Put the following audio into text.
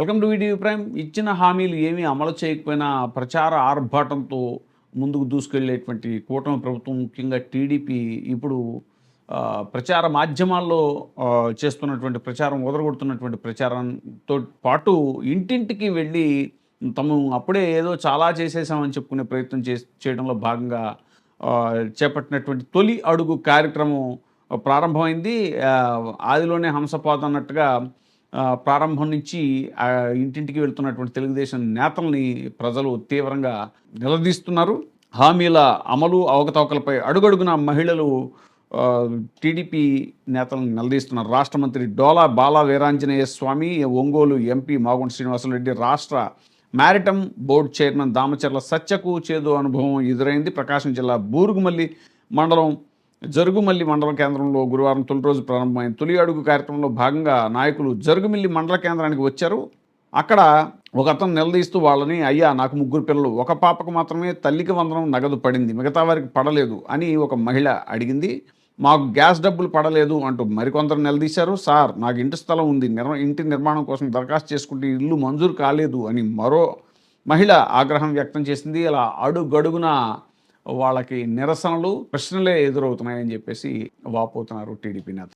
Welcome to video prime. ఇచ్చిన హామీలు ఏమీ అమలు చేయకపోయినా ప్రచార ఆర్భాటంతో ముందుకు దూసుకెళ్ళేటువంటి కూటమి ప్రభుత్వం, ముఖ్యంగా టీడీపీ ఇప్పుడు ప్రచార మాధ్యమాల్లో చేస్తున్నటువంటి ప్రచారం, ఓదరగొడుతున్నటువంటి ప్రచారంతో పాటు ఇంటింటికి వెళ్ళి తాము అప్పుడే ఏదో చాలా చేసేసామని చెప్పుకునే ప్రయత్నం చేయడంలో భాగంగా చేపట్టినటువంటి తొలి అడుగు కార్యక్రమం ప్రారంభమైంది. ఆదిలోనే హంసపాదం అన్నట్టుగా ప్రారంభం నుంచి ఇంటింటికి వెళ్తున్నటువంటి తెలుగుదేశం నేతల్ని ప్రజలు తీవ్రంగా నిలదీస్తున్నారు. హామీల అమలు, అవకతవకలపై అడుగడుగున మహిళలు టీడీపీ నేతలను నిలదీస్తున్నారు. రాష్ట్ర మంత్రి డోలా బాల వీరాంజనేయ స్వామి, ఒంగోలు ఎంపీ మాగుంట శ్రీనివాసరెడ్డి, రాష్ట్ర మ్యారిటైమ్ బోర్డు చైర్మన్ దామచర్ల సత్యకు చేదు అనుభవం ఎదురైంది. ప్రకాశం జిల్లా జరుగుమల్లి మండలం కేంద్రంలో గురువారం తొలి రోజు ప్రారంభమైన తొలి అడుగు కార్యక్రమంలో భాగంగా నాయకులు జరుగుమల్లి మండల కేంద్రానికి వచ్చారు. అక్కడ ఒక అతను నిలదీస్తూ వాళ్ళని, అయ్యా నాకు 3 పిల్లలు, ఒక పాపకు మాత్రమే తల్లికి వందనం నగదు పడింది, మిగతా వారికి పడలేదు అని ఒక మహిళ అడిగింది. మాకు గ్యాస్ డబ్బులు పడలేదు అంటూ మరికొందరు నిలదీశారు. సార్ నాకు ఇంటి స్థలం ఉంది, ఇంటి నిర్మాణం కోసం దరఖాస్తు చేసుకుంటే ఇల్లు మంజూరు కాలేదు అని మరో మహిళ ఆగ్రహం వ్యక్తం చేసింది. ఇలా అడుగడుగున వాళ్ళకి నిరసనలు, ప్రశ్నలే ఎదురవుతున్నాయని చెప్పేసి వాపోతున్నారు టీడీపీ నేత.